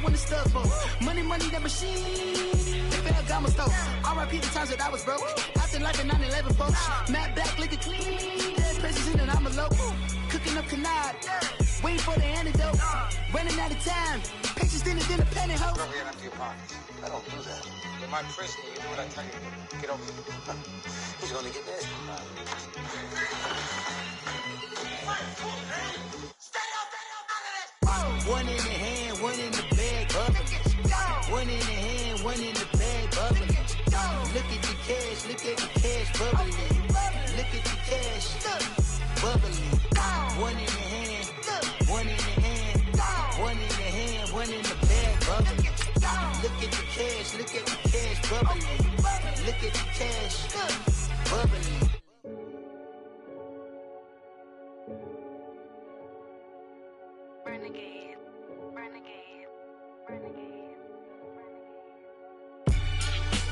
on the stuff for. Money, that machine. They feel like I'm a stove. R.I.P. the times that I was broke. Acting like a 9/11 folks. Matte back, looking clean. Dead presents in and I'm a local. Cooking up canard. Waiting for the antidote. Running out of time. Patience in the panic hoe. Rub your hand up to your pockets. I don't do that. In my prison, you do what I tell you to. Get over here. He's gonna get this. One in the hand, one in the bag, bubbling. One in the hand, one in the bag, bubbling. Look at the cash, bubbling. Look at the cash, bubbling. One in the hand, one in the hand, one in the hand, one in the bag, bubbling. Look at the cash, bubbling. Look at the cash, bubbling.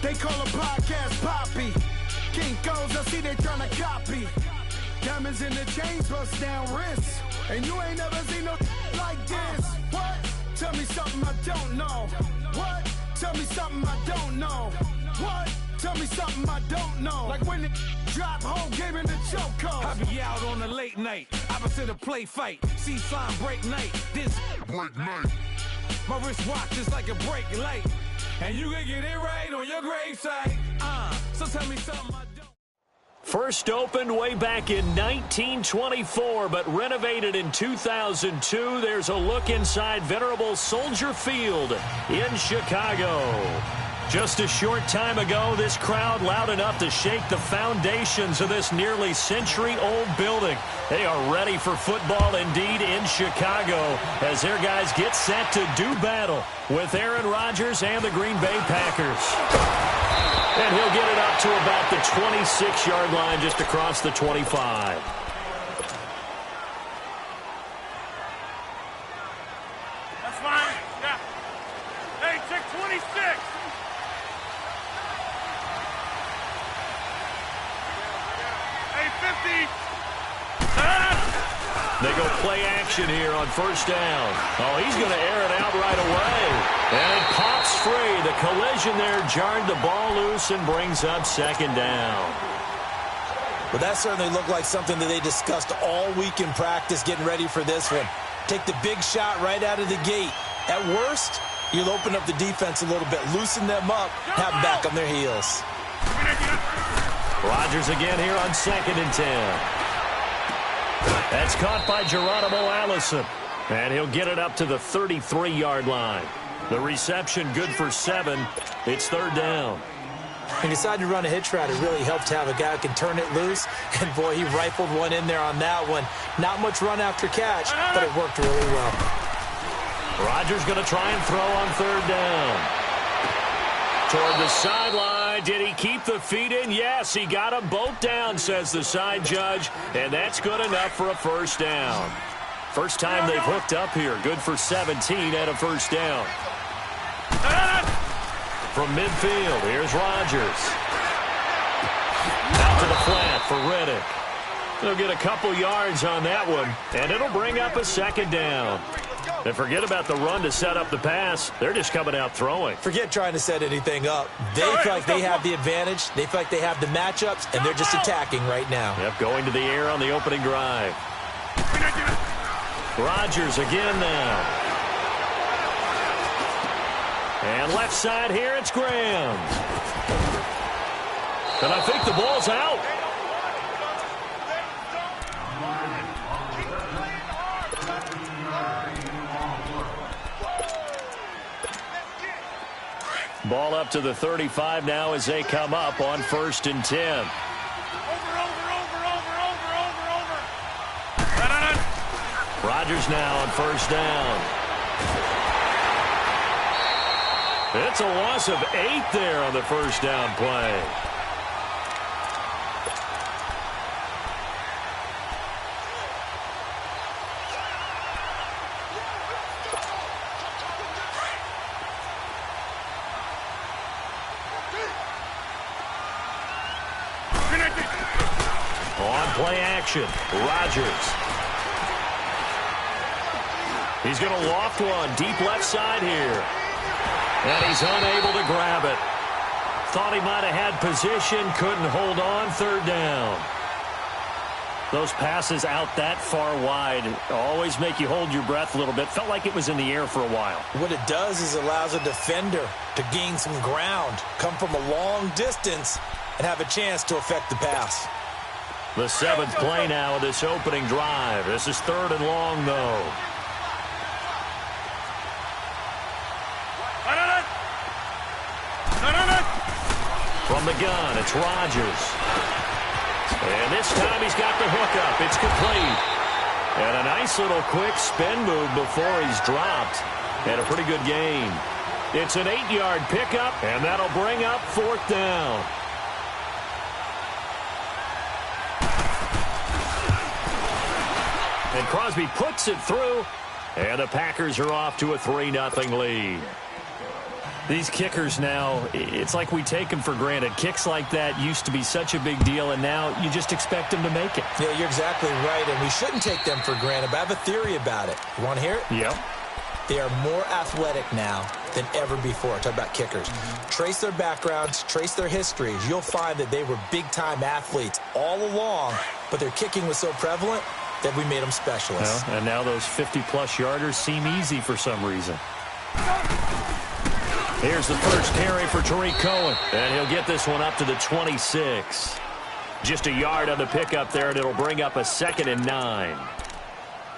They call a podcast Poppy. Kinkos, I see they tryna copy. Diamonds in the chains, bust down wrists. And you ain't never seen no like this. What? Tell me something I don't know. What? Tell me something I don't know. What? Tell me something I don't know. Like when it drop, whole game in the chokehold. I be out on a late night, opposite a play fight. See sign break night, this break night. My wristwatch is like a break light. And you can get it right on your gravesite. So tell me something I don't. First opened way back in 1924, but renovated in 2002. There's a look inside venerable Soldier Field in Chicago. Just a short time ago, this crowd loud enough to shake the foundations of this nearly century-old building. They are ready for football indeed in Chicago as their guys get set to do battle with Aaron Rodgers and the Green Bay Packers. And he'll get it up to about the 26-yard line just across the 25. That's fine. Yeah. Hey, check 26. Hey, 50. They go play action here on first down. Oh, he's going to air it out right away. And it pops free. The collision there jarred the ball loose and brings up second down. Well, that certainly looked like something that they discussed all week in practice getting ready for this one. Take the big shot right out of the gate. At worst, you'll open up the defense a little bit, loosen them up, have them back on their heels. Rodgers again here on 2nd and 10. That's caught by Geronimo Allison. And he'll get it up to the 33-yard line. The reception good for 7. It's third down. He decided to run a hitch route. It really helped to have a guy who can turn it loose. And, boy, he rifled one in there on that one. Not much run after catch, but it worked really well. Rodgers going to try and throw on third down. Toward the sideline. Did he keep the feet in? Yes, he got them both down, says the side judge. And that's good enough for a first down. First time they've hooked up here. Good for 17 and a first down. From midfield, here's Rodgers. Out to the flat for Reddick. He'll get a couple yards on that one, and it'll bring up a second down. And forget about the run to set up the pass. They're just coming out throwing. Forget trying to set anything up. They feel like they have the advantage. They feel like they have the matchups, and they're just attacking right now. Yep, going to the air on the opening drive. Rodgers again now. And left side here, it's Graham. And I think the ball's out. Ball up to the 35 now as they come up on 1st and 10. Over. Rodgers now on first down. It's a loss of 8 there on the first down play. On play action, Rodgers. He's going to loft one deep left side here. And he's unable to grab it. Thought he might have had position, couldn't hold on, third down. Those passes out that far wide always make you hold your breath a little bit. Felt like it was in the air for a while. What it does is allows a defender to gain some ground, come from a long distance, and have a chance to affect the pass. The 7th play now of this opening drive. This is 3rd and long, though. From the gun, it's Rodgers. And this time he's got the hook up. It's complete. And a nice little quick spin move before he's dropped. And a pretty good gain. It's an 8-yard pickup, and that'll bring up 4th down. And Crosby puts it through, and the Packers are off to a 3-0 lead. These kickers now, it's like we take them for granted. Kicks like that used to be such a big deal, and now you just expect them to make it. Yeah, you're exactly right, and we shouldn't take them for granted, but I have a theory about it. You want to hear it? Yep. They are more athletic now than ever before. Talk about kickers. Trace their backgrounds, trace their histories. You'll find that they were big-time athletes all along, but their kicking was so prevalent that we made them specialists. Well, and now those 50-plus yarders seem easy for some reason. Here's the first carry for Tariq Cohen, and he'll get this one up to the 26. Just a yard on the pickup there, and it'll bring up a 2nd and 9.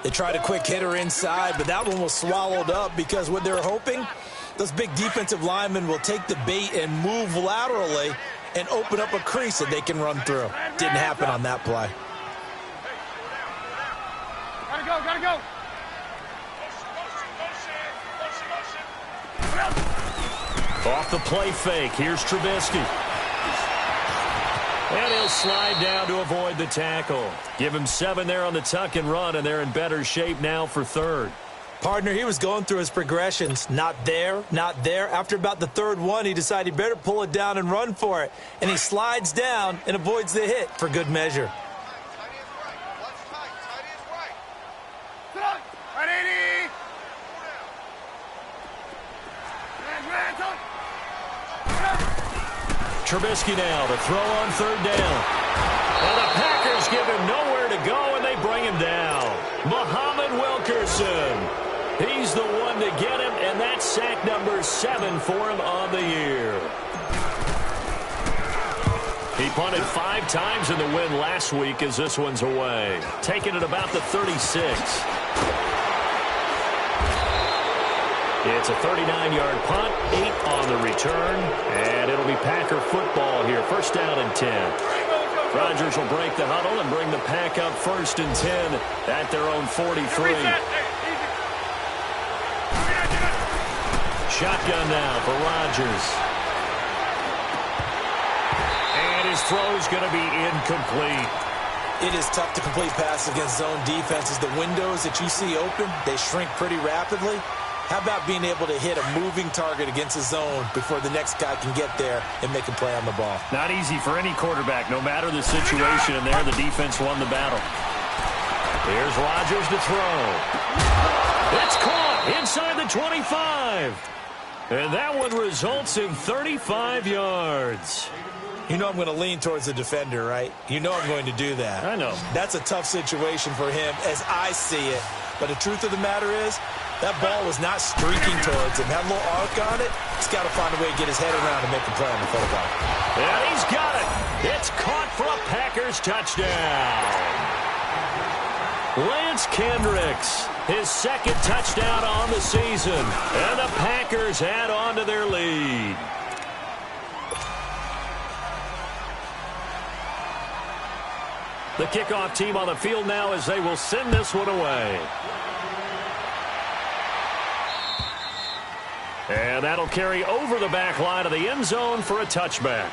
They tried a quick hitter inside, but that one was swallowed up because what they're hoping, those big defensive linemen will take the bait and move laterally and open up a crease that they can run through. Didn't happen on that play. Gotta go. Off the play fake, here's Trubisky. And he'll slide down to avoid the tackle. Give him 7 there on the tuck and run, and they're in better shape now for 3rd. Partner, he was going through his progressions. Not there, not there. After about the 3rd one, he decided he better pull it down and run for it. And he slides down and avoids the hit for good measure. Trubisky now to throw on 3rd down. And the Packers give him nowhere to go, and they bring him down. Muhammad Wilkerson. He's the one to get him, and that's sack number 7 for him on the year. He punted 5 times in the win last week as this one's away. Taking it about the 36. It's a 39-yard punt, 8 on the return, and it'll be Packer football here. 1st down and 10. Rodgers will break the huddle and bring the Pack up 1st and 10 at their own 43. Shotgun now for Rodgers. And his throw's going to be incomplete. It is tough to complete passes against zone defenses. The windows that you see open, they shrink pretty rapidly. How about being able to hit a moving target against a zone before the next guy can get there and make a play on the ball? Not easy for any quarterback, no matter the situation, and there the defense won the battle. Here's Rodgers to throw. It's caught inside the 25. And that one results in 35 yards. You know I'm going to lean towards the defender, right? You know I'm going to do that. I know. That's a tough situation for him as I see it. But the truth of the matter is, that ball was not streaking towards him. Had a little arc on it. He's got to find a way to get his head around and make a play on the football. And he's got it. It's caught for a Packers touchdown. Lance Kendricks, his 2nd touchdown on the season. And the Packers add on to their lead. The kickoff team on the field now as they will send this one away. And that'll carry over the back line of the end zone for a touchback.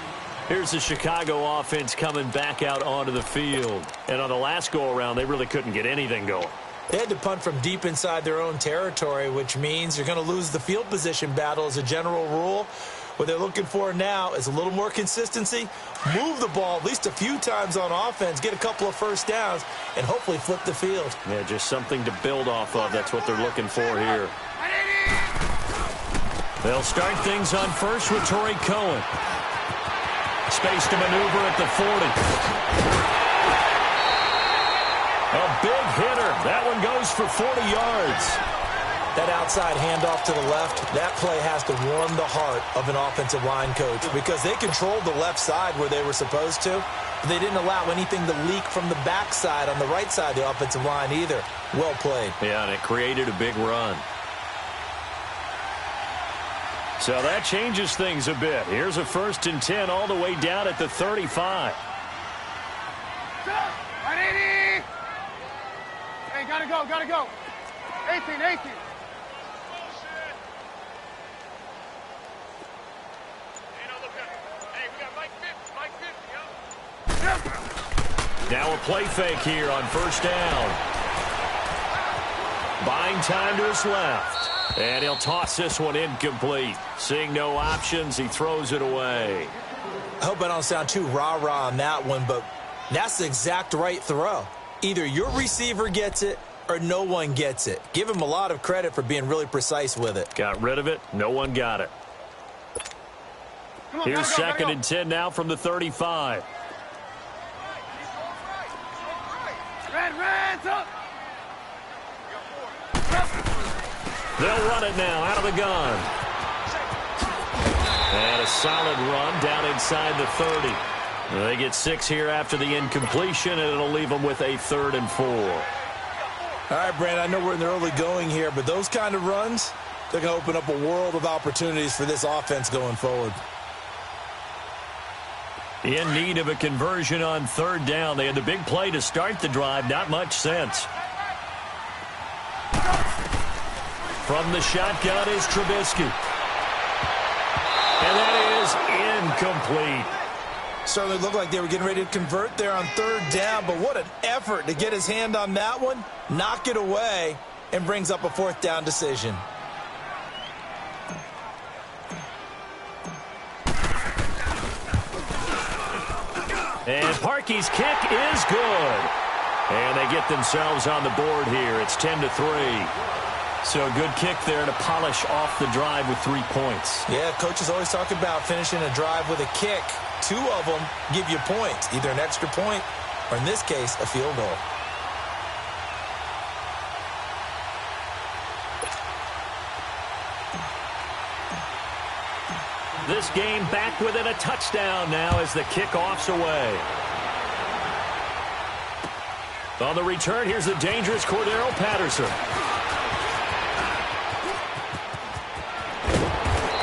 Here's the Chicago offense coming back out onto the field. And on the last go-around, they really couldn't get anything going. They had to punt from deep inside their own territory, which means you're going to lose the field position battle as a general rule. What they're looking for now is a little more consistency, move the ball at least a few times on offense, get a couple of first downs, and hopefully flip the field. Yeah, just something to build off of. That's what they're looking for here. They'll start things on first with Torrey Cohen. Space to maneuver at the 40. A big hitter. That one goes for 40 yards. That outside handoff to the left, that play has to warm the heart of an offensive line coach because they controlled the left side where they were supposed to. But they didn't allow anything to leak from the backside on the right side of the offensive line either. Well played. Yeah, and it created a big run. So that changes things a bit. Here's a 1st and 10 all the way down at the 35. Hey, gotta go, gotta go. 18, 18. Now a play fake here on 1st down. Buying time to his left. And he'll toss this one incomplete. Seeing no options, he throws it away. I hope I don't sound too rah-rah on that one, but that's the exact right throw. Either your receiver gets it or no one gets it. Give him a lot of credit for being really precise with it. Got rid of it. No one got it. Here's 2nd and 10 now from the 35. Red, up. They'll run it now out of the gun. And a solid run down inside the 30. They get 6 here after the incompletion, and it'll leave them with a 3rd and 4. All right, Brandon, I know we're in the early going here, but those kind of runs, they're going to open up a world of opportunities for this offense going forward. In need of a conversion on 3rd down. They had the big play to start the drive. Not much sense. From the shotgun is Trubisky. And that is incomplete. Certainly looked like they were getting ready to convert there on 3rd down, but what an effort to get his hand on that one, knock it away, and brings up a 4th down decision. And Parkey's kick is good. And they get themselves on the board here. It's 10-3. So a good kick there to polish off the drive with 3 points. Yeah, coaches always talk about finishing a drive with a kick. 2 of them give you points, either an extra point or, in this case, a field goal. This game back within a touchdown now as the kickoff's away. On the return, here's the dangerous Cordero Patterson.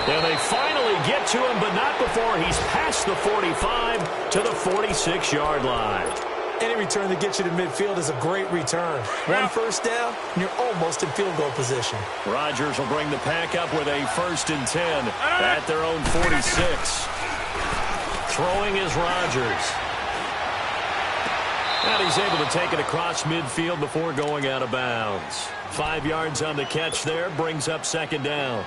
And they finally get to him, but not before he's past the 45 to the 46-yard line. Any return that gets you to midfield is a great return. 1 first down, and you're almost in field goal position. Rodgers will bring the pack up with a 1st and 10 at their own 46. Throwing is Rodgers. And he's able to take it across midfield before going out of bounds. 5 yards on the catch there, brings up 2nd down.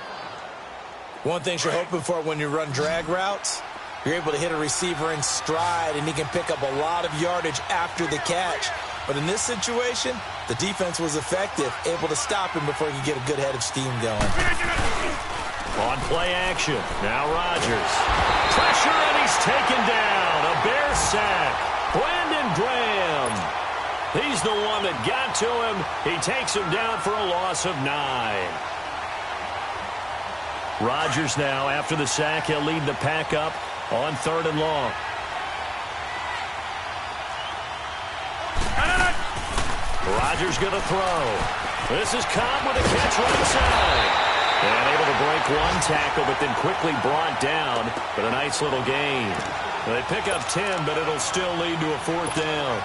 One thing you're hoping for when you run drag routes, you're able to hit a receiver in stride, and he can pick up a lot of yardage after the catch. But in this situation, the defense was effective, able to stop him before he could get a good head of steam going. On play action, now Rodgers. Pressure, and he's taken down. A Bear sack. Brandon Graham. He's the one that got to him. He takes him down for a loss of 9. Rodgers now, after the sack, he'll lead the pack up on 3rd and long. Rodgers going to throw. This is Cobb with a catch right side. And able to break 1 tackle, but then quickly brought down. But a nice little gain. They pick up 10, but it'll still lead to a 4th down.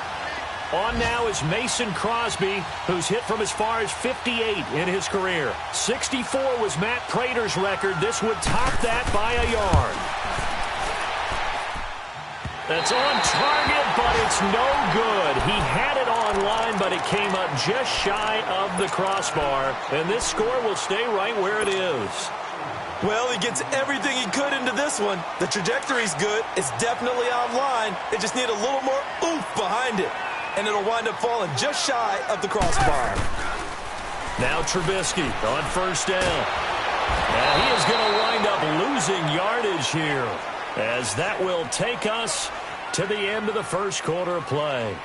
On now is Mason Crosby, who's hit from as far as 58 in his career. 64 was Matt Prater's record. This would top that by a yard. That's on target, but it's no good. He had it online, but it came up just shy of the crossbar. And this score will stay right where it is. Well, he gets everything he could into this one. The trajectory's good. It's definitely online. They just need a little more oomph behind it. And it'll wind up falling just shy of the crossbar. Now Trubisky on first down. And he is going to wind up losing yardage here, as that will take us to the end of the first quarter of play.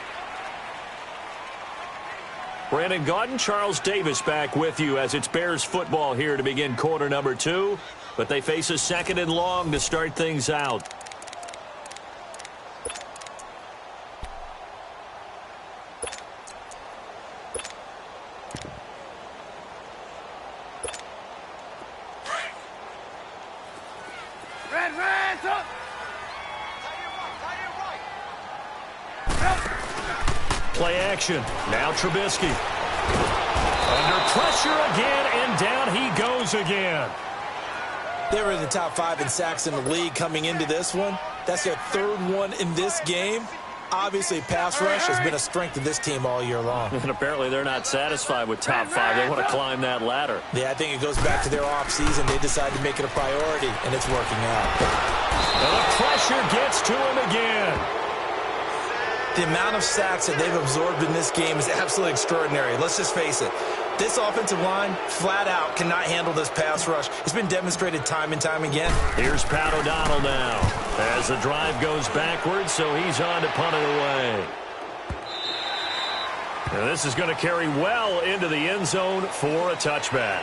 Brandon Gaudin, Charles Davis back with you as it's Bears football here to begin quarter number 2. But they face a second and long to start things out. Red, up! Play action. Now Trubisky. Under pressure again, and down he goes again. They were in the top 5 in sacks in the league coming into this one. That's their third one in this game. Obviously, pass rush has been a strength of this team all year long. And apparently they're not satisfied with top 5. They want to climb that ladder. Yeah, I think it goes back to their offseason. They decided to make it a priority, and it's working out. And the pressure gets to him again. The amount of sacks that they've absorbed in this game is absolutely extraordinary. Let's just face it. This offensive line, flat out, cannot handle this pass rush. It's been demonstrated time and time again. Here's Pat O'Donnell now as the drive goes backwards, so he's on to punt it away. And this is going to carry well into the end zone for a touchback.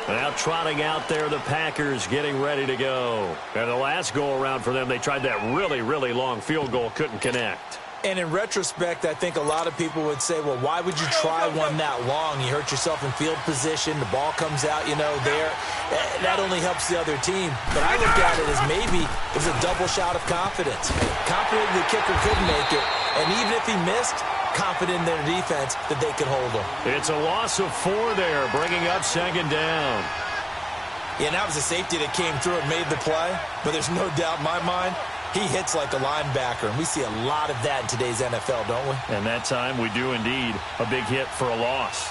Now trotting out there, the Packers getting ready to go. And the last go-around for them, they tried that really, really long field goal, couldn't connect. And in retrospect, I think a lot of people would say, well, why would you try one that long? You hurt yourself in field position. The ball comes out, there. That only helps the other team. But I look at it as maybe it was a double shot of confidence. Confident the kicker could make it. And even if he missed, confident in their defense that they could hold him. It's a loss of 4 there, bringing up second down. Yeah, and that was a safety that came through and made the play. But there's no doubt in my mind, he hits like a linebacker, and we see a lot of that in today's NFL, don't we? And that time we do indeed. A big hit for a loss.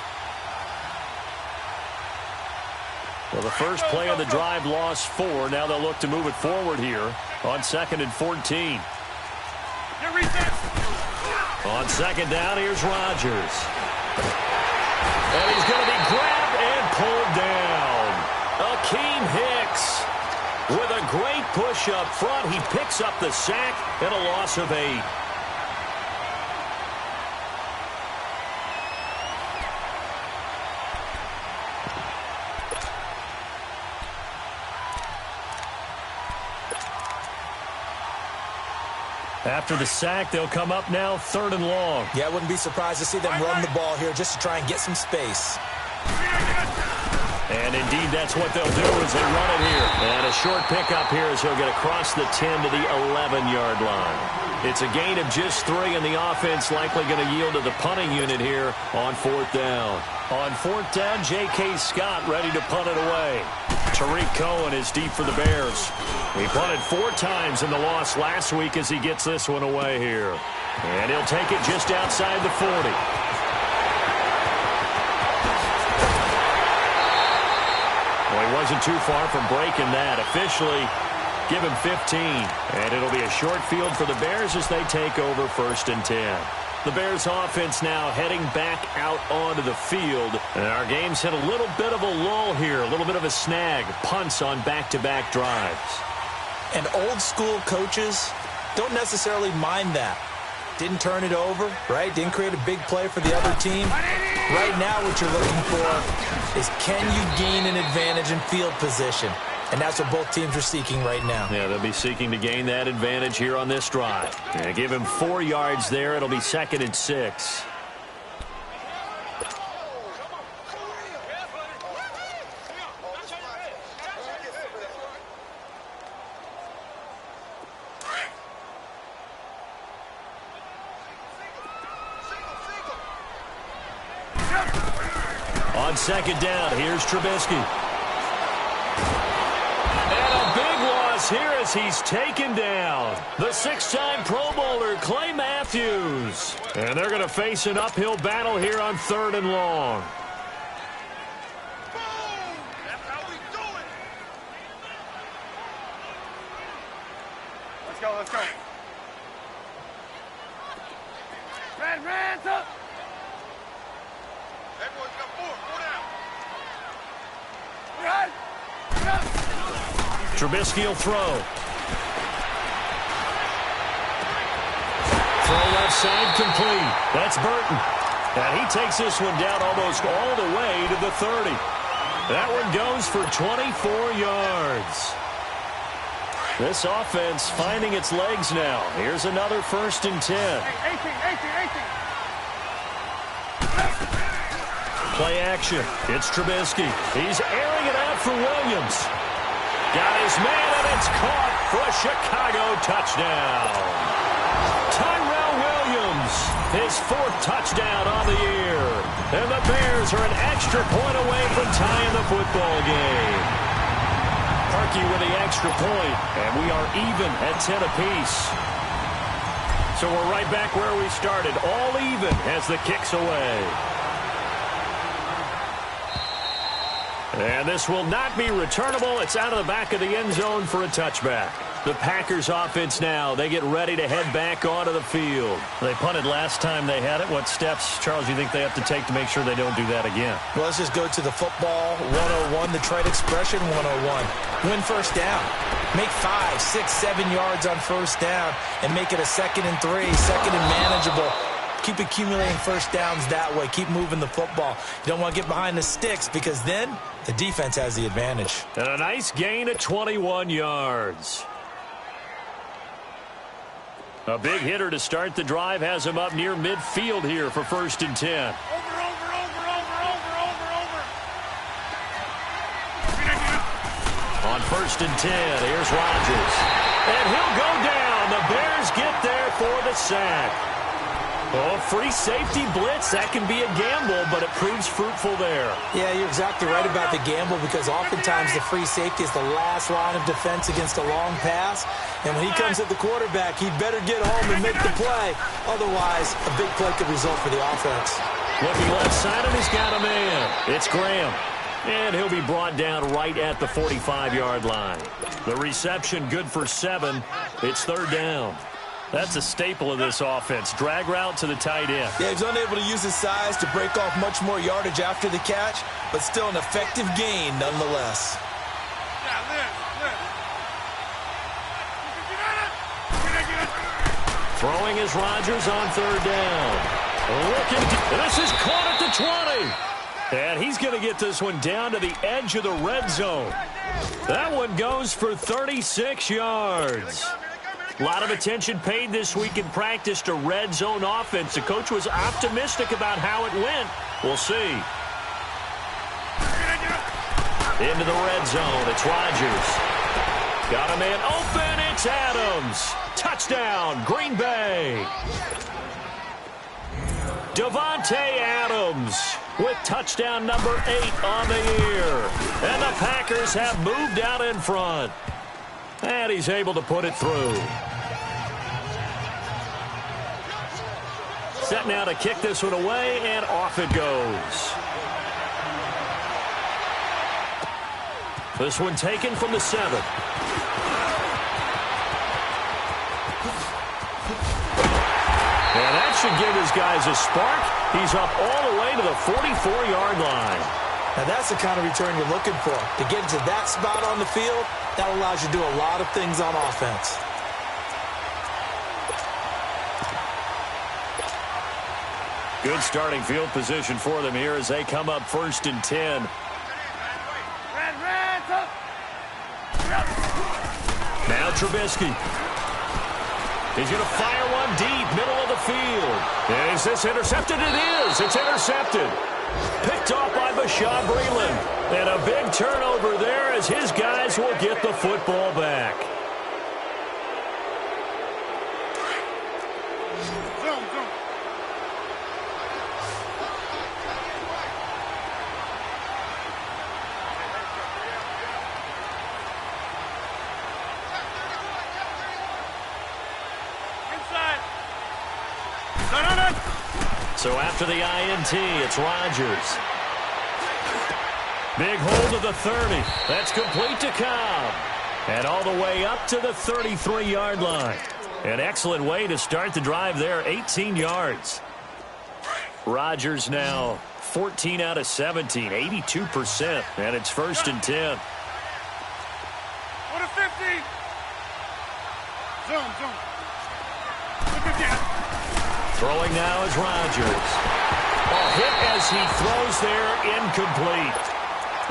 Well, the first play of the drive lost 4. Now they'll look to move it forward here on 2nd and 14. On second down, here's Rodgers. And he's going to be grabbed and pulled down. Akeem Hicks. With a great push up front, he picks up the sack and a loss of 8. After the sack, they'll come up now 3rd and long. Yeah, I wouldn't be surprised to see them run the ball here just to try and get some space. And indeed, that's what they'll do as they run it here. And a short pickup here as he'll get across the 10 to the 11-yard line. It's a gain of just 3, and the offense likely going to yield to the punting unit here on 4th down. On 4th down, J.K. Scott ready to punt it away. Tariq Cohen is deep for the Bears. He punted 4 times in the loss last week as he gets this one away here. And he'll take it just outside the 40. Well, he wasn't too far from breaking that. Officially, give him 15. And it'll be a short field for the Bears as they take over 1st and 10. The Bears offense now heading back out onto the field. And our game's hit a little bit of a lull here, a little bit of a snag. Punts on back-to-back drives. And old school coaches don't necessarily mind that. Didn't turn it over, right? Didn't create a big play for the other team. Right now what you're looking for is, can you gain an advantage in field position? And that's what both teams are seeking right now. Yeah, they'll be seeking to gain that advantage here on this drive. And give him 4 yards there. It'll be 2nd and 6. On 2nd down, here's Trubisky. And a big loss here as he's taken down. The 6-time Pro Bowler, Clay Matthews. And they're going to face an uphill battle here on 3rd and long. Let's go, let's go. Hands up. Hey, boys, you got four down. Right. Trubisky will throw. Throw left side complete. That's Burton. And he takes this one down almost all the way to the 30. That one goes for 24 yards. This offense finding its legs now. Here's another 1st and 10. Hey, 18. Play action. It's Trubisky. He's airing it out for Williams. Got his man, and it's caught for a Chicago touchdown. Tyrell Williams, his 4th touchdown on the year. And the Bears are an extra point away from tying the football game. Parkey with the extra point, and we are even at 10 apiece. So we're right back where we started, all even as the kick's away. And this will not be returnable. It's out of the back of the end zone for a touchback. The Packers offense now, they get ready to head back onto the field. They punted last time they had it. What steps, Charles, you think they have to take to make sure they don't do that again? Well, let's just go to the football 101, the trade expression 101. Win first down. Make 5, 6, 7 yards on first down and make it a 2nd and 3, 2nd and manageable. Keep accumulating first downs that way. Keep moving the football. You don't want to get behind the sticks because then the defense has the advantage. And a nice gain at 21 yards. A big hitter to start the drive has him up near midfield here for 1st and 10. Over. On 1st and 10, here's Rodgers. And he'll go down. The Bears get there for the sack. Oh, free safety blitz, that can be a gamble, but it proves fruitful there. Yeah, you're exactly right about the gamble because oftentimes the free safety is the last line of defense against a long pass. And when he comes at the quarterback, he'd better get home and make the play. Otherwise, a big play could result for the offense. Looking left side, and he's got a man. It's Graham. And he'll be brought down right at the 45-yard line. The reception good for 7. It's 3rd down. That's a staple of this offense. Drag route to the tight end. Yeah, he's unable to use his size to break off much more yardage after the catch, but still an effective gain nonetheless. Throwing is Rodgers on 3rd down. This is caught at the 20. And he's going to get this one down to the edge of the red zone. That one goes for 36 yards. A lot of attention paid this week in practice to red zone offense. The coach was optimistic about how it went. We'll see. Into the red zone. It's Rodgers. Got a man open. It's Adams. Touchdown, Green Bay. Davante Adams with touchdown number 8 on the year. And the Packers have moved out in front. And he's able to put it through. Set now to kick this one away, and off it goes. This one taken from the 7. And that should give his guys a spark. He's up all the way to the 44-yard line. Now that's the kind of return you're looking for. To get into that spot on the field, that allows you to do a lot of things on offense. Good starting field position for them here as they come up 1st and 10. Now Trubisky. He's going to fire one deep, middle of the field. And is this intercepted? It is. It's intercepted. Picked off by Bashaud Breeland. And a big turnover there as his guys will get the football back. So after the INT, it's Rodgers. Big hold of the 30. That's complete to Cobb. And all the way up to the 33-yard line. An excellent way to start the drive there, 18 yards. Rodgers now 14 out of 17, 82%, and it's 1st and 10. Go to 50. Zoom. Look again. Throwing now is Rodgers. Hit as he throws there, incomplete.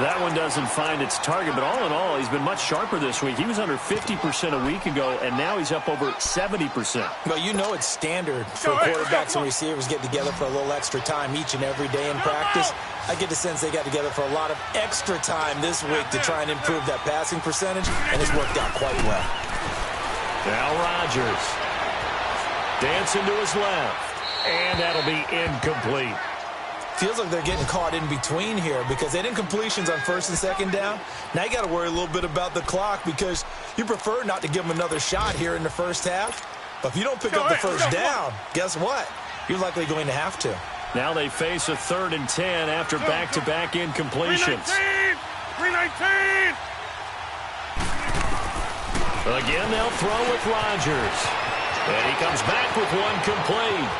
That one doesn't find its target, but all in all, he's been much sharper this week. He was under 50% a week ago, and now he's up over 70%. Well, you know it's standard for quarterbacks and receivers get together for a little extra time each and every day in practice. I get the sense they got together for a lot of extra time this week to try and improve that passing percentage, and it's worked out quite well. Now Rodgers dancing to his left, and that'll be incomplete. Feels like they're getting caught in between here because they didn't completions on 1st and 2nd down. Now you got to worry a little bit about the clock because you prefer not to give them another shot here in the first half. But if you don't pick up the first down, guess what? You're likely going to have to. Now they face a 3rd and 10 after back-to-back incompletions. 319! Again, they'll throw with Rodgers. And he comes back with one complete.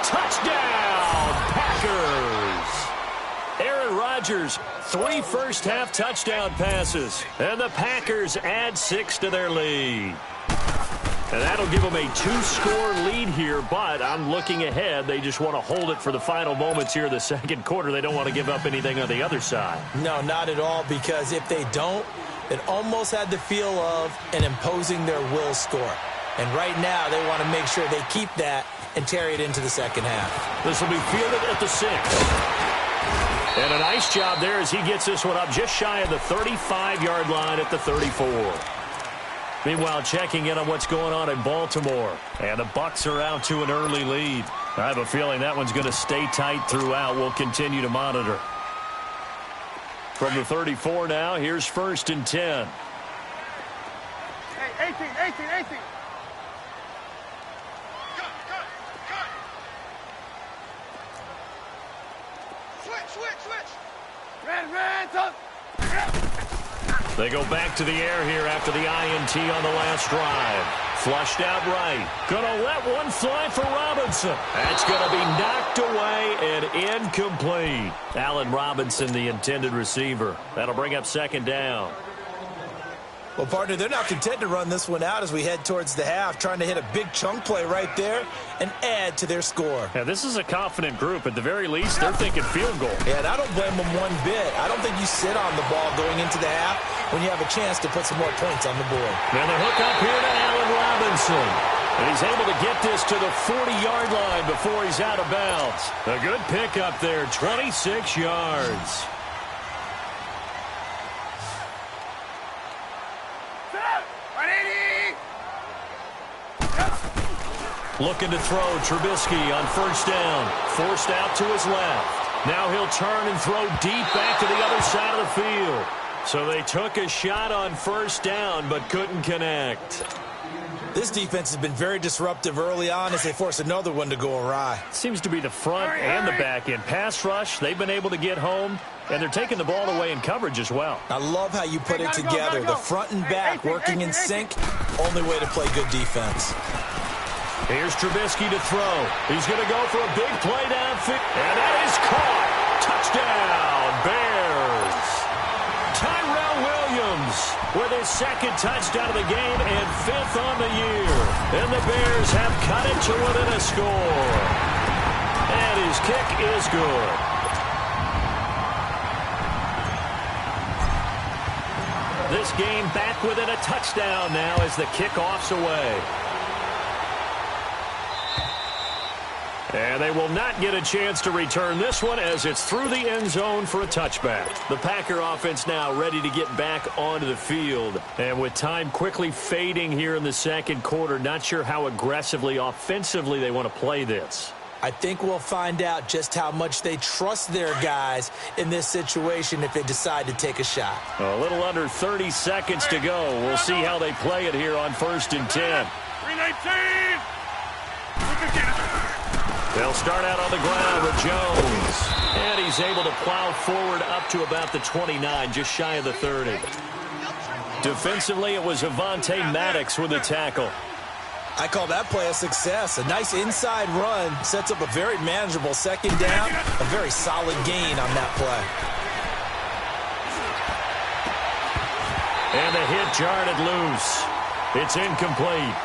Touchdown, Packers! Aaron Rodgers, 3 first-half touchdown passes, and the Packers add 6 to their lead. And that'll give them a 2-score lead here, but I'm looking ahead. They just want to hold it for the final moments here in the second quarter. They don't want to give up anything on the other side. No, not at all, because if they don't, it almost had the feel of an imposing their will score. And right now, they want to make sure they keep that and carry it into the second half. This will be fielded at the 6. And a nice job there as he gets this one up just shy of the 35-yard line at the 34. Meanwhile, checking in on what's going on in Baltimore. And the Bucs are out to an early lead. I have a feeling that one's going to stay tight throughout. We'll continue to monitor. From the 34 now, here's 1st and 10. Hey, 18. Switch. Red, up. They go back to the air here after the INT on the last drive. Flushed out right. Gonna let one fly for Robinson. That's gonna be knocked away and incomplete. Allen Robinson, the intended receiver. That'll bring up 2nd down. Well, partner, they're not content to run this one out as we head towards the half, trying to hit a big chunk play right there and add to their score. Now, this is a confident group. At the very least, they're thinking field goal. Yeah, and I don't blame them one bit. I don't think you sit on the ball going into the half when you have a chance to put some more points on the board. And the hook up here to Allen Robinson. And he's able to get this to the 40-yard line before he's out of bounds. A good pickup there, 26 yards. Looking to throw, Trubisky on 1st down. Forced out to his left. Now he'll turn and throw deep back to the other side of the field. So they took a shot on 1st down, but couldn't connect. This defense has been very disruptive early on as they force another one to go awry. Seems to be the front and the back end. Pass rush, they've been able to get home, and they're taking the ball away in coverage as well. I love how you put it together. The front and back working in sync, only way to play good defense. Here's Trubisky to throw. He's going to go for a big play downfield. And that is caught. Touchdown, Bears. Tyrell Williams with his 2nd touchdown of the game and 5th on the year. And the Bears have cut it to within a score. And his kick is good. This game back within a touchdown now as the kickoff's away. And they will not get a chance to return this one as it's through the end zone for a touchback. The Packer offense now ready to get back onto the field. And with time quickly fading here in the second quarter, not sure how aggressively, offensively they want to play this. I think we'll find out just how much they trust their guys in this situation if they decide to take a shot. A little under 30 seconds to go. We'll see how they play it here on 1st and 10. 319! They'll start out on the ground with Jones. And he's able to plow forward up to about the 29, just shy of the 30. Defensively, it was Avonte Maddox with a tackle. I call that play a success. A nice inside run sets up a very manageable second down. A very solid gain on that play. And the hit jarred loose. It's incomplete.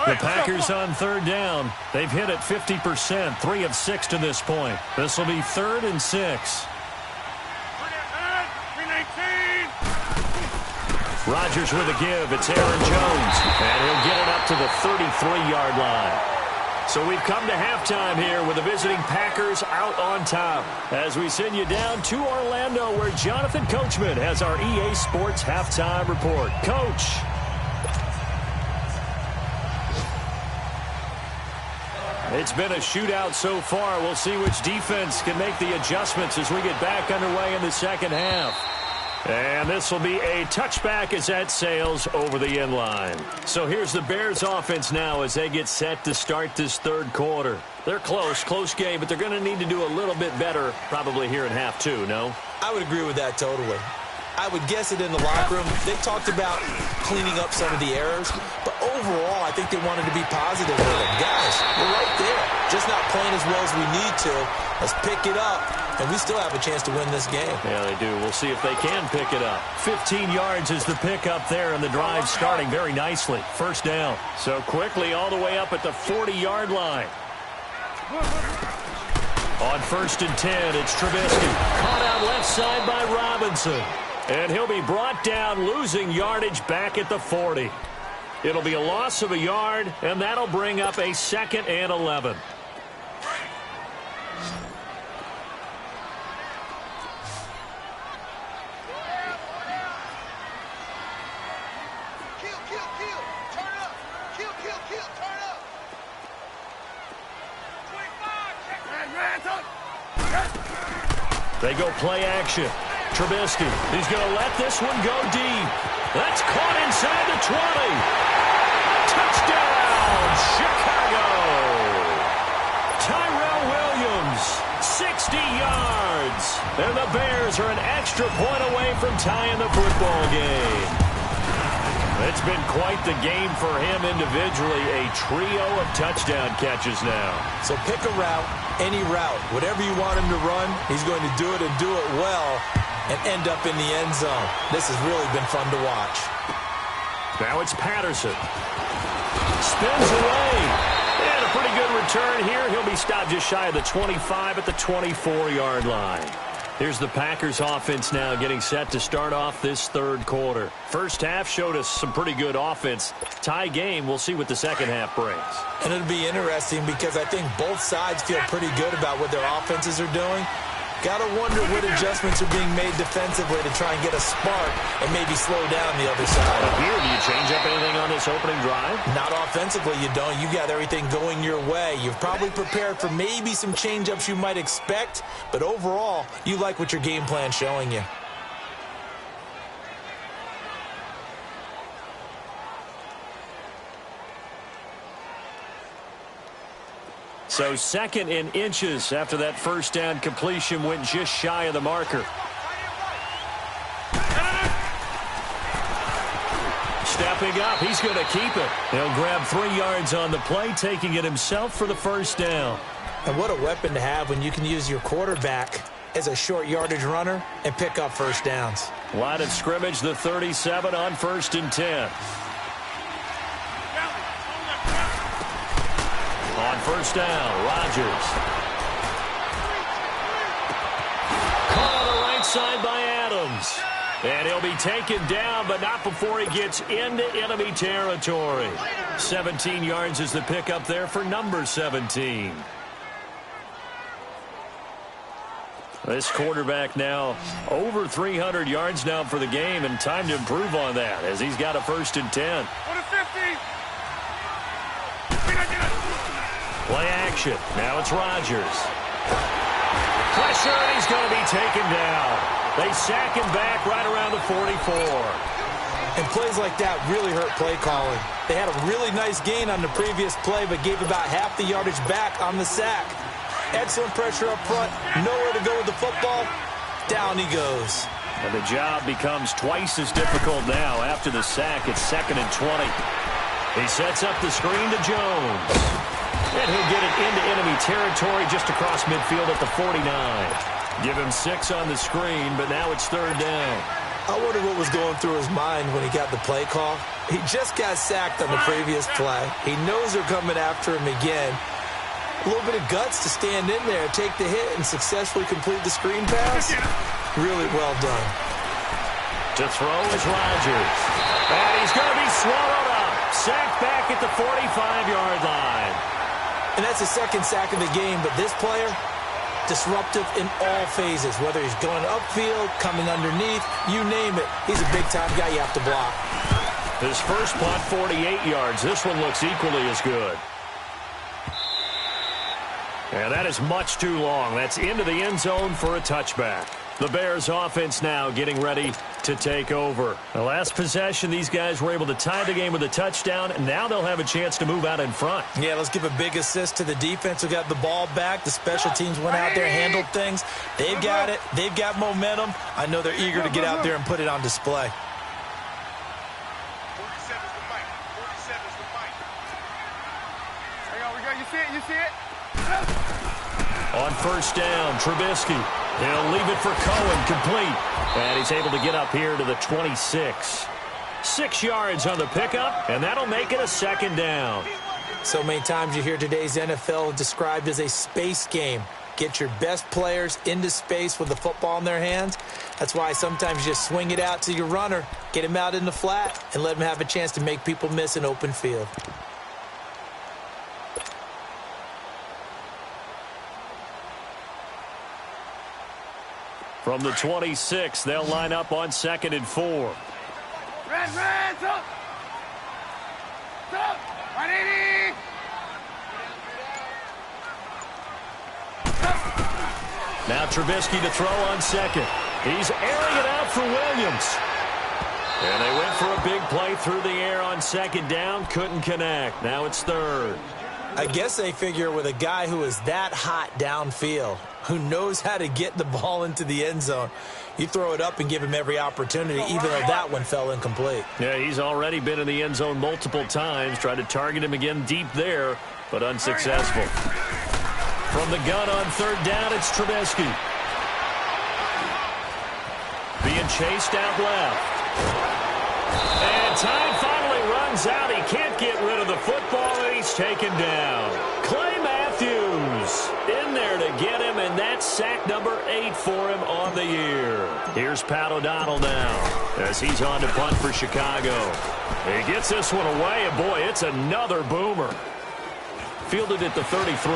The Packers on third down. They've hit it 50%, 3 of 6 to this point. This will be 3rd and 6. Rodgers with a give. It's Aaron Jones. And he'll get it up to the 33-yard line. So we've come to halftime here with the visiting Packers out on top. As we send you down to Orlando, where Jonathan Coachman has our EA Sports halftime report. Coach. It's been a shootout so far. We'll see which defense can make the adjustments as we get back underway in the second half. And this will be a touchback as that sails over the end line. So here's the Bears offense now as they get set to start this third quarter. They're close game, but they're going to need to do a little bit better probably here in half two, no? I would agree with that totally. I would guess it in the locker room. They talked about cleaning up some of the errors, but overall, I think they wanted to be positive with them. Guys, we're right there. Just not playing as well as we need to. Let's pick it up, and we still have a chance to win this game. Yeah, they do. We'll see if they can pick it up. 15 yards is the pickup there, and the drive starting very nicely. First down. So quickly all the way up at the 40-yard line. On 1st and 10, it's Trubisky. Caught out left side by Robinson. And he'll be brought down, losing yardage back at the 40. It'll be a loss of a yard, and that'll bring up a 2nd and 11. They go play action. Trubisky, he's going to let this one go deep. That's caught inside the 20. Touchdown, Chicago. Tyrell Williams, 60 yards. And the Bears are an extra point away from tying the football game. It's been quite the game for him individually. A trio of touchdown catches now. So pick a route, any route. Whatever you want him to run, he's going to do it and do it well and end up in the end zone. This has really been fun to watch. Now it's Patterson. Spins away. And a pretty good return here. He'll be stopped just shy of the 25 at the 24-yard line. Here's the Packers offense now getting set to start off this third quarter. First half showed us some pretty good offense. Tie game, we'll see what the second half brings. And it'll be interesting because I think both sides feel pretty good about what their offenses are doing. Got to wonder what adjustments are being made defensively to try and get a spark and maybe slow down the other side. Here, do you change up anything on this opening drive? Not offensively, you don't. You got everything going your way. You've probably prepared for maybe some change-ups you might expect, but overall, you like what your game plan's showing you. So 2nd and inches after that first down completion went just shy of the marker. Stepping up, he's going to keep it. He'll grab 3 yards on the play, taking it himself for the first down. And what a weapon to have when you can use your quarterback as a short yardage runner and pick up first downs. Line of scrimmage, the 37 on 1st and 10. On first down, Rodgers. Caught on the right side by Adams. And he'll be taken down, but not before he gets into enemy territory. 17 yards is the pickup there for number 17. This quarterback now over 300 yards now for the game, and time to improve on that as he's got a 1st and 10. Play action. Now it's Rodgers. pressure, and he's going to be taken down. They sack him back right around the 44. And plays like that really hurt play calling. They had a really nice gain on the previous play, but gave about half the yardage back on the sack. Excellent pressure up front. Nowhere to go with the football. Down he goes. And the job becomes twice as difficult now. After the sack, it's 2nd and 20. He sets up the screen to Jones. And he'll get it into enemy territory just across midfield at the 49. Give him 6 on the screen, but now it's 3rd down. I wonder what was going through his mind when he got the play call. He just got sacked on the previous play. He knows they're coming after him again. A little bit of guts to stand in there, take the hit, and successfully complete the screen pass. Really well done. To throw is Rodgers. And he's going to be swallowed up. Sacked back at the 45-yard line. And that's the 2nd sack of the game, but this player, disruptive in all phases, whether he's going upfield, coming underneath, you name it. He's a big-time guy you have to block. His first punt, 48 yards. This one looks equally as good. And that is much too long. That's into the end zone for a touchback. The Bears offense now getting ready to take over. The last possession, these guys were able to tie the game with a touchdown, and now they'll have a chance to move out in front. Yeah, let's give a big assist to the defense who got the ball back. The special teams went out there, handled things. They've got it. They've got momentum. I know they're eager to get out there and put it on display. 47's the mic. 47's the mic. Hang on, we got you see it? You see it? On 1st down, Trubisky. He'll leave it for Cohen, complete. And he's able to get up here to the 26. 6 yards on the pickup, and that'll make it a 2nd down. So many times you hear today's NFL described as a space game. Get your best players into space with the football in their hands. That's why sometimes you just swing it out to your runner, get him out in the flat, and let him have a chance to make people miss an open field. From the 26, they'll line up on 2nd and 4. Red, up! Up! 180! Now Trubisky to throw on 2nd. He's airing it out for Williams. And they went for a big play through the air on 2nd down. Couldn't connect. Now it's 3rd. I guess they figure with a guy who is that hot downfield, who knows how to get the ball into the end zone, you throw it up and give him every opportunity, even though that one fell incomplete. Yeah, he's already been in the end zone multiple times. Tried to target him again deep there, but unsuccessful. From the gun on 3rd down, it's Trubisky. Being chased out left. And time finally runs out. He can't get rid of the football, and he's taken down. Clay Matthews in there to get him, and that's sack number 8 for him on the year. Here's Pat O'Donnell now as he's on to punt for Chicago. He gets this one away, and boy, it's another boomer. Fielded at the 33.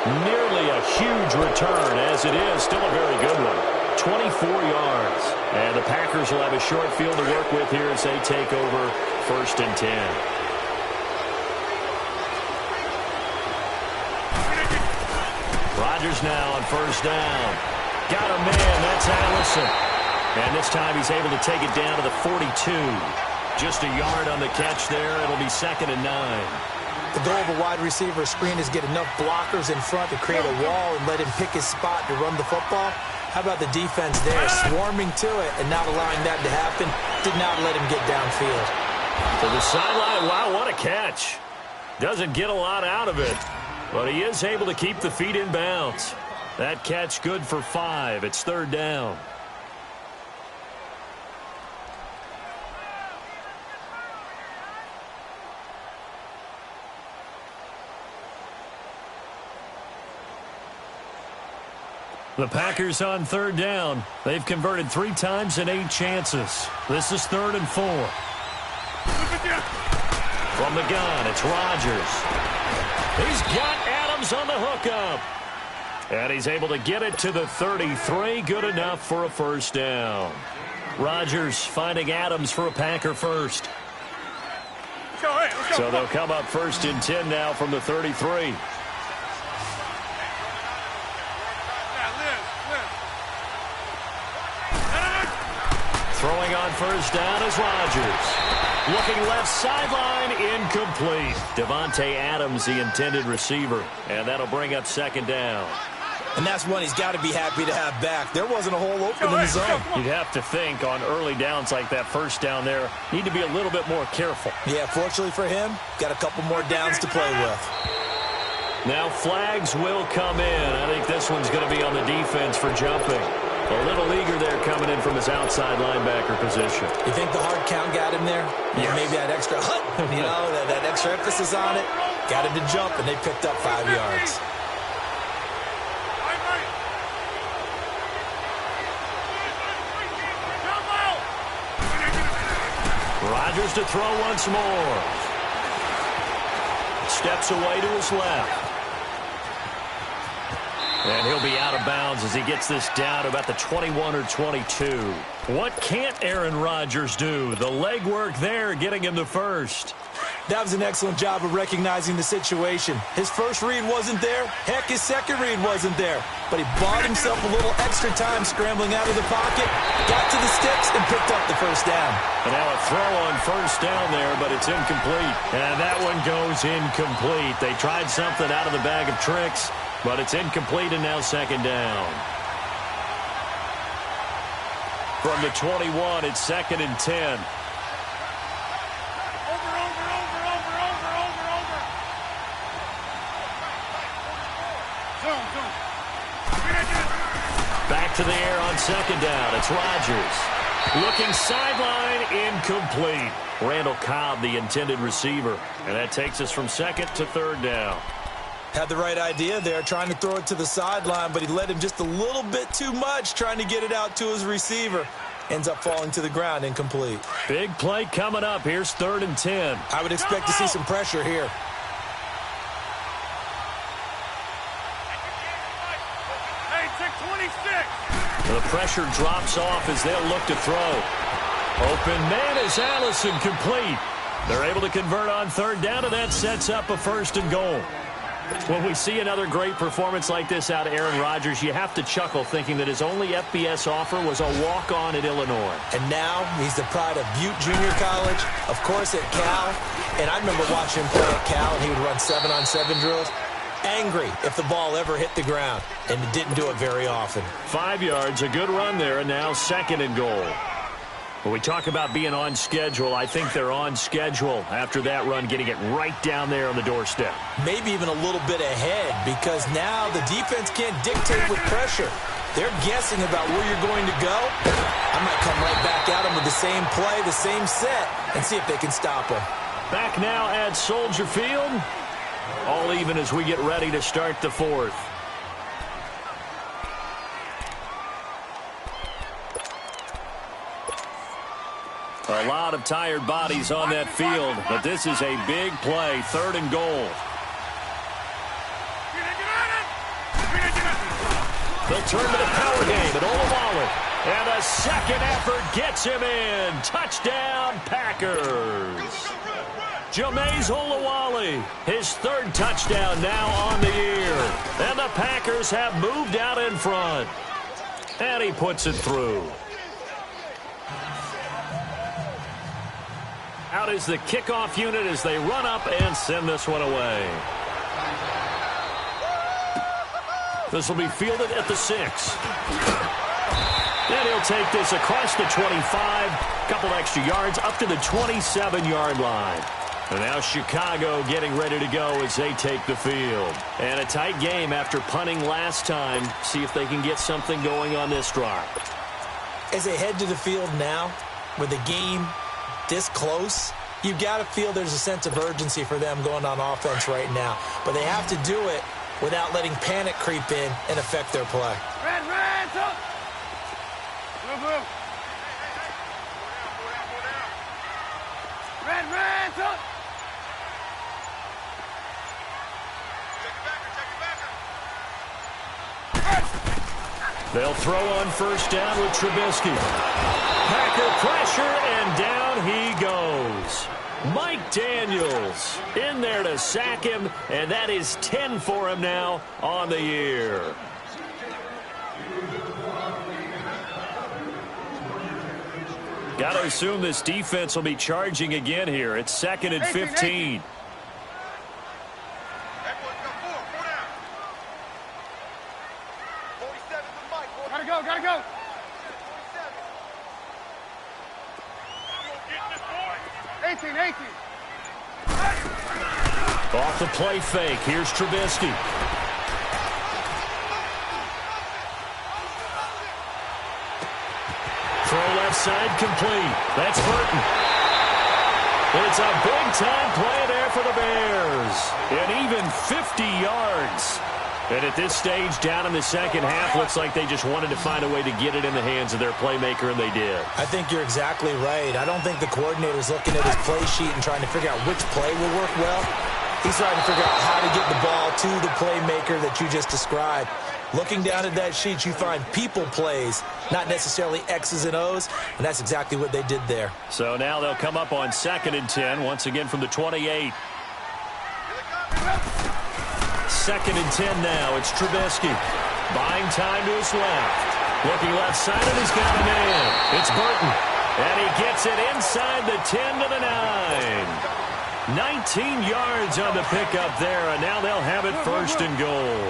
Nearly a huge return, as it is still a very good one. 24 yards. And the Packers will have a short field to work with here as they take over 1st and 10. Rodgers now on 1st down. Got a man, that's Allison. And this time he's able to take it down to the 42. Just a yard on the catch there. It'll be 2nd and 9. The goal of a wide receiver screen is get enough blockers in front to create a wall and let him pick his spot to run the football. How about the defense there, swarming to it and not allowing that to happen? Did not let him get downfield. To the sideline, wow, what a catch. Doesn't get a lot out of it, but he is able to keep the feet in bounds. That catch good for 5. It's 3rd down. The Packers on 3rd down. They've converted 3 times in 8 chances. This is 3rd and 4. From the gun, it's Rodgers. He's got Adams on the hookup. And he's able to get it to the 33. Good enough for a 1st down. Rodgers finding Adams for a Packer first. go. Hey, let's go. So they'll come up 1st and 10 now from the 33. Throwing on 1st down is Rodgers. Looking left sideline, incomplete. Devontae Adams, the intended receiver. And that'll bring up 2nd down. And that's one he's got to be happy to have back. There wasn't a hole open in the zone. You'd have to think on early downs like that 1st down there, need to be a little bit more careful. Yeah, fortunately for him, got a couple more downs to play with. Now flags will come in. I think this one's going to be on the defense for jumping. A little eager there coming in from his outside linebacker position. You think the hard count got him there? Yes. Maybe that extra that extra emphasis on it. Got him to jump, and they picked up 5 yards. Rodgers to throw once more. Steps away to his left. And he'll be out of bounds as he gets this down to about the 21 or 22. What can't Aaron Rodgers do? The legwork there getting him the first. That was an excellent job of recognizing the situation. His first read wasn't there. Heck, his second read wasn't there. But he bought himself a little extra time scrambling out of the pocket, got to the sticks, and picked up the 1st down. And now a throw on 1st down there, but it's incomplete. And that one goes incomplete. They tried something out of the bag of tricks, but it's incomplete, and now 2nd down. From the 21, it's 2nd and 10. Back to the air on 2nd down. It's Rodgers. Looking sideline, incomplete. Randall Cobb, the intended receiver. And that takes us from 2nd to 3rd down. Had the right idea there, trying to throw it to the sideline, but he led him just a little bit too much, trying to get it out to his receiver. Ends up falling to the ground, incomplete. Big play coming up. Here's 3rd and 10. I would expect to see some pressure here. Hey, check 26. The pressure drops off as they'll look to throw. Open man is Allison, complete. They're able to convert on 3rd down, and that sets up a 1st and goal. When we see another great performance like this out of Aaron Rodgers, you have to chuckle thinking that his only FBS offer was a walk-on at Illinois. And now he's the pride of Butte Junior College, of course at Cal. And I remember watching him play at Cal, and he would run 7-on-7 drills. Angry if the ball ever hit the ground, and it didn't do it very often. 5 yards, a good run there, and now 2nd and goal. When we talk about being on schedule, I think they're on schedule after that run, getting it right down there on the doorstep. Maybe even a little bit ahead, because now the defense can't dictate with pressure. They're guessing about where you're going to go. I might come right back at them with the same play, the same set, and see if they can stop them. Back now at Soldier Field. All even as we get ready to start the 4th. A lot of tired bodies on that field, but this is a big play, 3rd and goal. They'll turn to the power game at Olawale. And a second effort gets him in. Touchdown, Packers. Jameis Olawale, his 3rd touchdown now on the year. And the Packers have moved out in front. And he puts it through. Out is the kickoff unit as they run up and send this one away. This will be fielded at the 6. And he'll take this across the 25, couple extra yards, up to the 27-yard line. And now Chicago getting ready to go as they take the field. And a tight game after punting last time. See if they can get something going on this drive. As they head to the field now, with the game this close, you've got to feel there's a sense of urgency for them going on offense right now. But they have to do it without letting panic creep in and affect their play. Red, up. Move. Red, up. They'll throw on 1st down with Trubisky. Packer pressure, and down he goes. Mike Daniels in there to sack him, and that is 10 for him now on the year. Got to assume this defense will be charging again here. It's 2nd and 15. Gotta go. 18. Off the play fake. Here's Trubisky. Throw left side complete. That's Burton. It's a big-time play there for the Bears. And even 50 yards. And at this stage, down in the second half, looks like they just wanted to find a way to get it in the hands of their playmaker, and they did. I think you're exactly right. I don't think the coordinator's looking at his play sheet and trying to figure out which play will work well. He's trying to figure out how to get the ball to the playmaker that you just described. Looking down at that sheet, you find people plays, not necessarily X's and O's, and that's exactly what they did there. So now they'll come up on 2nd and 10, once again from the 28. 2nd and 10 now. It's Trubisky. Buying time to his left. Looking left side, and he's got a man. It's Burton. And he gets it inside the 10 to the 9. 19 yards on the pickup there, and now they'll have it 1st and goal.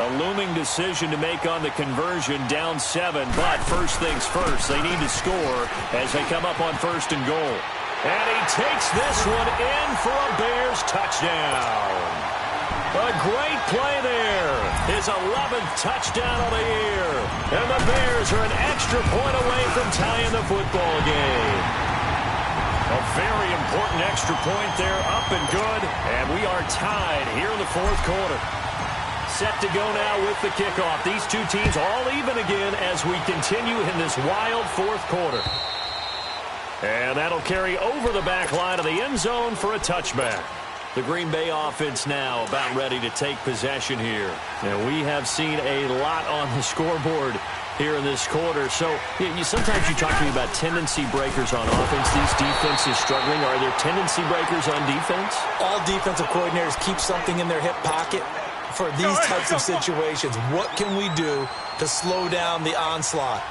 A looming decision to make on the conversion, down 7. But first things first, they need to score as they come up on 1st and goal. And he takes this one in for a Bears touchdown. A great play there. His 11th touchdown of the year. And the Bears are an extra point away from tying the football game. A very important extra point there, up and good. And we are tied here in the 4th quarter. Set to go now with the kickoff. These two teams all even again as we continue in this wild 4th quarter. And that'll carry over the back line of the end zone for a touchback. The Green Bay offense now about ready to take possession here. And we have seen a lot on the scoreboard here in this quarter. So sometimes you talk to me about tendency breakers on offense. These defenses struggling. Are there tendency breakers on defense? All defensive coordinators keep something in their hip pocket for these types of situations. What can we do to slow down the onslaught?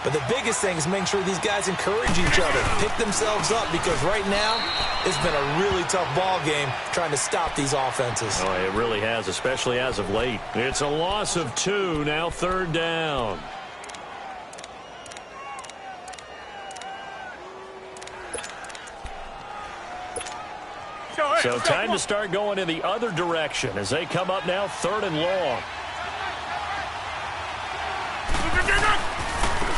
But the biggest thing is making sure these guys encourage each other, pick themselves up, because right now it's been a really tough ball game trying to stop these offenses. Oh, it really has, especially as of late. It's a loss of 2, now 3rd down. So time to start going in the other direction as they come up now 3rd and long.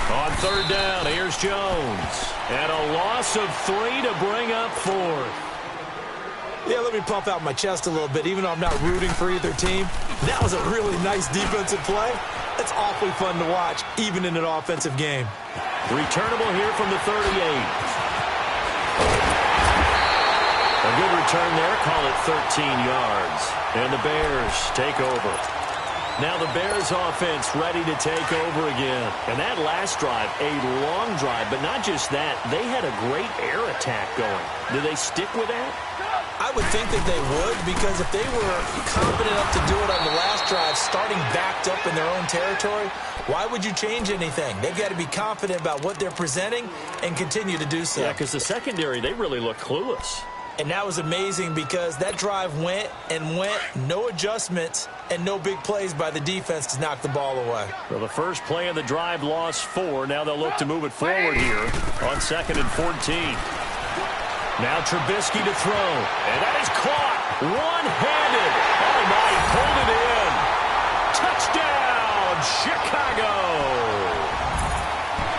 On 3rd down, here's Jones. And a loss of 3 to bring up 4th. Yeah, let me pump out my chest a little bit, even though I'm not rooting for either team. That was a really nice defensive play. It's awfully fun to watch, even in an offensive game. Returnable here from the 38. A good return there, call it 13 yards. And the Bears take over. Now the Bears offense ready to take over again. And that last drive, a long drive, but not just that. They had a great air attack going. Do they stick with that? I would think that they would, because if they were confident enough to do it on the last drive, starting backed up in their own territory, why would you change anything? They've got to be confident about what they're presenting and continue to do so. Yeah, because the secondary, they really look clueless. And that was amazing because that drive went and went, no adjustments and no big plays by the defense to knock the ball away. Well, the first play of the drive lost 4. Now they'll look to move it forward here on 2nd and 14. Now Trubisky to throw, and that is caught one-handed. Oh, my, he pulled it in. Touchdown, Chicago.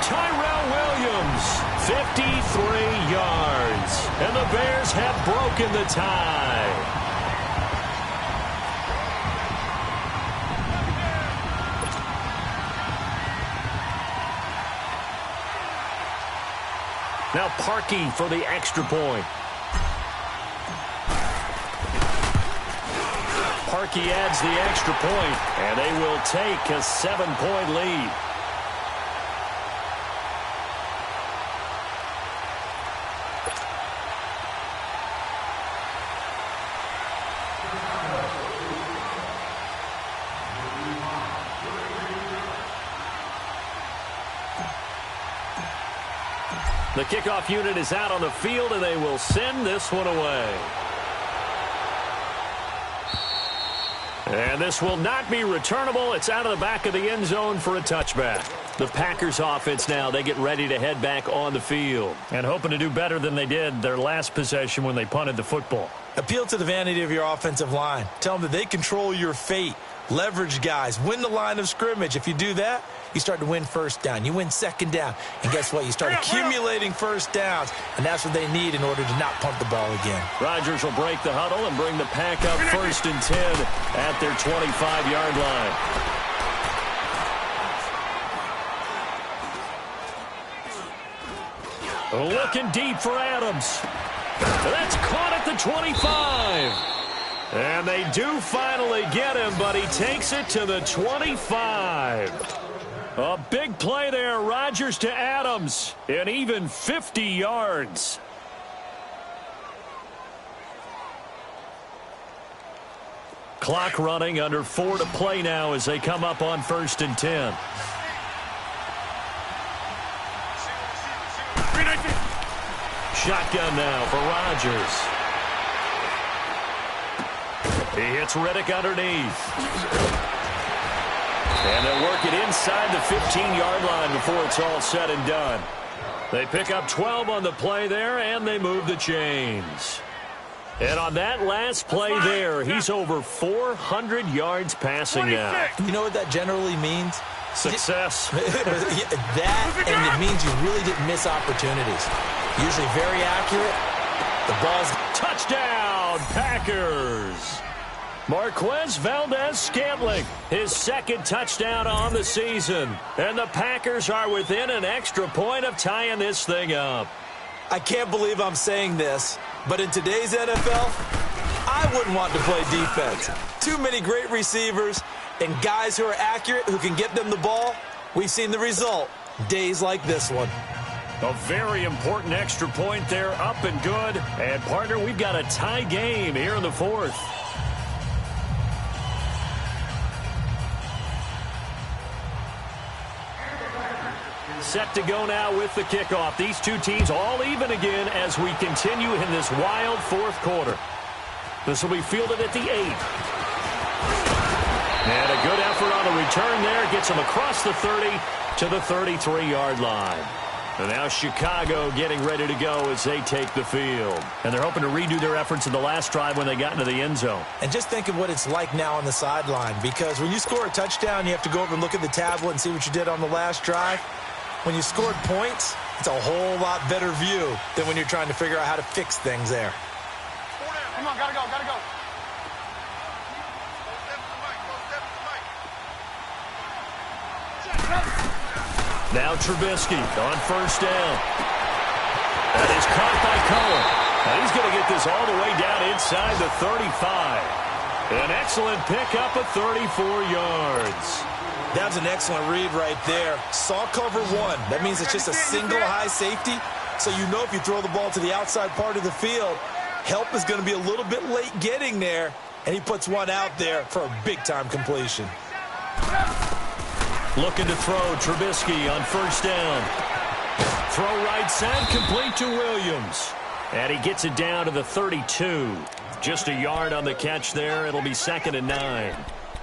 Tyrell Williams, 53 yards. And the Bears have broken the tie. Now Parkey for the extra point. Parkey adds the extra point, and they will take a 7-point lead. The kickoff unit is out on the field, and they will send this one away. And this will not be returnable. It's out of the back of the end zone for a touchback. The Packers offense now, they get ready to head back on the field. And hoping to do better than they did their last possession when they punted the football. Appeal to the vanity of your offensive line. Tell them that they control your fate. Leverage guys. Win the line of scrimmage. If you do that, you start to win first down. You win second down. And guess what? You start accumulating first downs. And that's what they need in order to not punt the ball again. Rodgers will break the huddle and bring the pack up 1st and 10 at their 25-yard line. Looking deep for Adams. That's caught at the 25. And they do finally get him, but he takes it to the 25. A big play there, Rodgers to Adams, and even 50 yards. Clock running, under 4 to play now as they come up on 1st and 10. Shotgun now for Rodgers. He hits Riddick underneath. And they'll work it inside the 15-yard line before it's all said and done. They pick up 12 on the play there, and they move the chains. And on that last play there, he's over 400 yards passing now. You know what that generally means? Success. That, and it means you really didn't miss opportunities. Usually very accurate. The ball's... Touchdown, Packers. Marquez Valdez-Scantling, his second touchdown on the season. And the Packers are within an extra point of tying this thing up. I can't believe I'm saying this, but in today's NFL, I wouldn't want to play defense. Too many great receivers and guys who are accurate, who can get them the ball. We've seen the result. Days like this one. A very important extra point there, up and good. And, partner, we've got a tie game here in the 4th. Set to go now with the kickoff. These two teams all even again as we continue in this wild 4th quarter. This will be fielded at the 8. And a good effort on the return there. Gets them across the 30 to the 33-yard line. And now Chicago getting ready to go as they take the field. And they're hoping to redo their efforts in the last drive when they got into the end zone. And just think of what it's like now on the sideline. Because when you score a touchdown, you have to go over and look at the tablet and see what you did on the last drive. When you scored points, it's a whole lot better view than when you're trying to figure out how to fix things there. Come on, gotta go. Now Trubisky on 1st down. That is caught by Cohen. And he's going to get this all the way down inside the 35. An excellent pickup of 34 yards. That's an excellent read right there. Saw cover 1. That means it's just a single high safety. So you know if you throw the ball to the outside part of the field, help is going to be a little bit late getting there. And he puts one out there for a big-time completion. Looking to throw, Trubisky on 1st down. Throw right side, complete to Williams. And he gets it down to the 32. Just a yard on the catch there. It'll be 2nd and 9.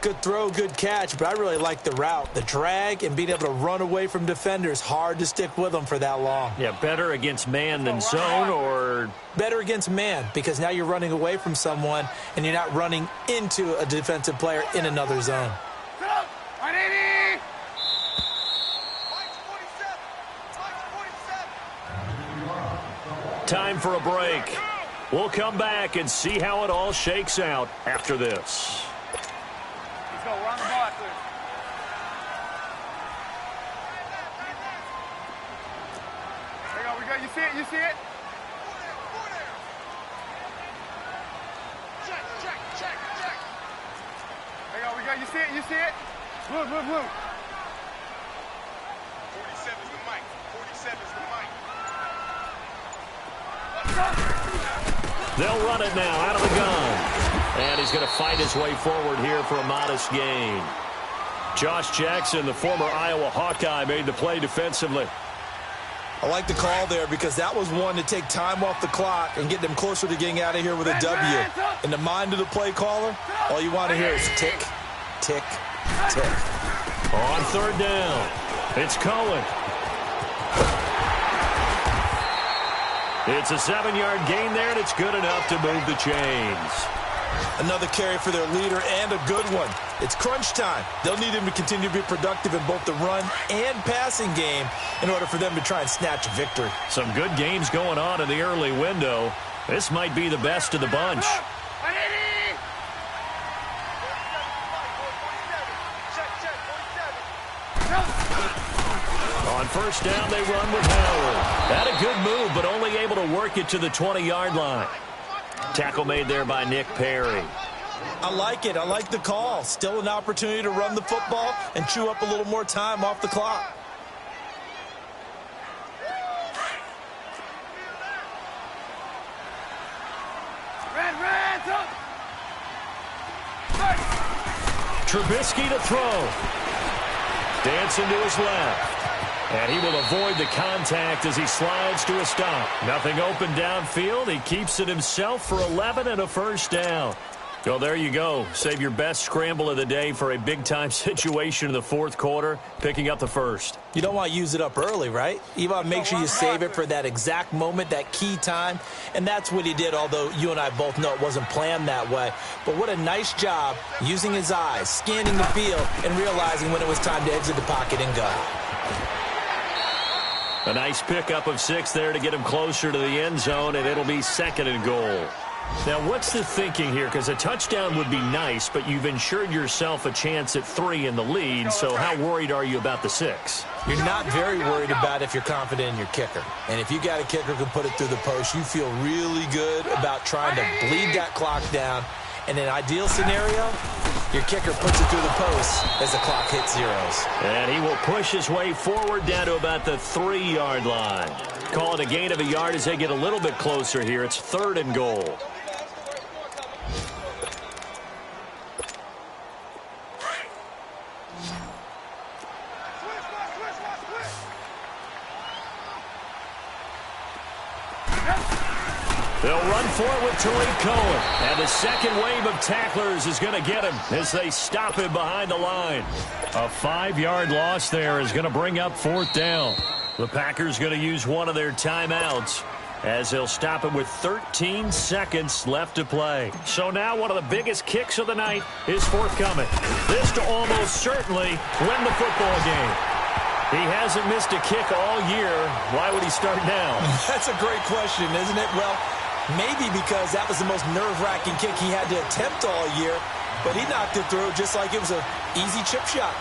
Good throw, good catch, but I really like the route. The drag and being able to run away from defenders, hard to stick with them for that long. Yeah, better against man than zone, or... Better against man, because now you're running away from someone and you're not running into a defensive player in another zone. Time for a break. We'll come back and see how it all shakes out after this. Let's go. We're on the ball after this. There you go. We go. You see it? You see it? Check. There you go. We go. You see it? You see it? Blue. 47's the mic. 47's the mic. They'll run it now out of the gun. And he's going to fight his way forward here for a modest gain. Josh Jackson, the former Iowa Hawkeye, made the play defensively. I like the call there because that was one to take time off the clock and get them closer to getting out of here with a W. In the mind of the play caller, all you want to hear is tick, tick, tick. On third down, it's Cohen. It's a 7-yard gain there, and it's good enough to move the chains. Another carry for their leader and a good one. It's crunch time. They'll need him to continue to be productive in both the run and passing game in order for them to try and snatch a victory. Some good games going on in the early window. This might be the best of the bunch. On first down, they run with Howard. Had a good move, but only able to work it to the 20-yard line. Tackle made there by Nick Perry. I like it. I like the call. Still an opportunity to run the football and chew up a little more time off the clock. Trubisky to throw. Dancing to his left. And he will avoid the contact as he slides to a stop. Nothing open downfield. He keeps it himself for 11 and a first down. Well, there you go. Save your best scramble of the day for a big-time situation in the fourth quarter, picking up the first. You don't want to use it up early, right? You want to make sure you save it for that exact moment, that key time. And that's what he did, although you and I both know it wasn't planned that way. But what a nice job using his eyes, scanning the field, and realizing when it was time to exit the pocket and go. A nice pickup of 6 there to get him closer to the end zone, and it'll be 2nd and goal. Now, what's the thinking here? Because a touchdown would be nice, but you've ensured yourself a chance at 3 in the lead, so how worried are you about the 6? You're not very worried about if you're confident in your kicker. And if you got a kicker who can put it through the post, you feel really good about trying to bleed that clock down. In an ideal scenario, your kicker puts it through the post as the clock hits zeros. And he will push his way forward down to about the 3-yard line. Call it a gain of a yard as they get a little bit closer here. It's 3rd and goal. They'll run for it with Tariq Cohen. And the second wave of tacklers is going to get him as they stop him behind the line. A 5-yard loss there is going to bring up 4th down. The Packers going to use one of their timeouts as they'll stop him with 13 seconds left to play. So now one of the biggest kicks of the night is forthcoming. This to almost certainly win the football game. He hasn't missed a kick all year. Why would he start now? That's a great question, isn't it? Well, maybe because that was the most nerve-wracking kick he had to attempt all year, but he knocked it through just like it was an easy chip shot.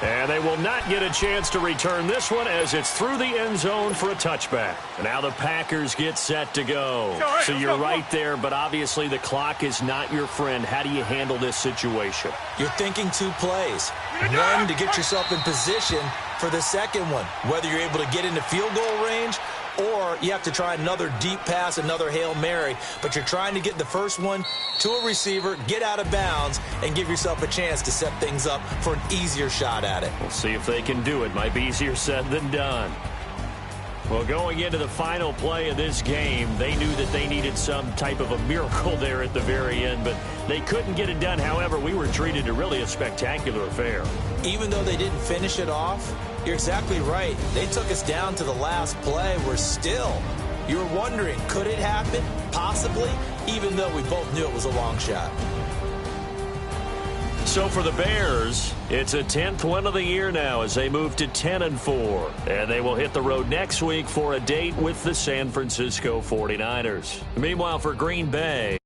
And they will not get a chance to return this one as it's through the end zone for a touchback. And now the Packers get set to go. So you're right there, but obviously the clock is not your friend. How do you handle this situation? You're thinking 2 plays. One, to get yourself in position for the second one, whether you're able to get into field goal range or you have to try another deep pass, another Hail Mary, but you're trying to get the first one to a receiver, get out of bounds, and give yourself a chance to set things up for an easier shot at it. We'll see if they can do it. Might be easier said than done. Well, going into the final play of this game, they knew that they needed some type of a miracle there at the very end, but they couldn't get it done. However, we were treated to really a spectacular affair. Even though they didn't finish it off, you're exactly right. They took us down to the last play. We're still, you were wondering, could it happen? Possibly, even though we both knew it was a long shot. So for the Bears, it's a 10th win of the year now as they move to 10-4. And they will hit the road next week for a date with the San Francisco 49ers. Meanwhile, for Green Bay,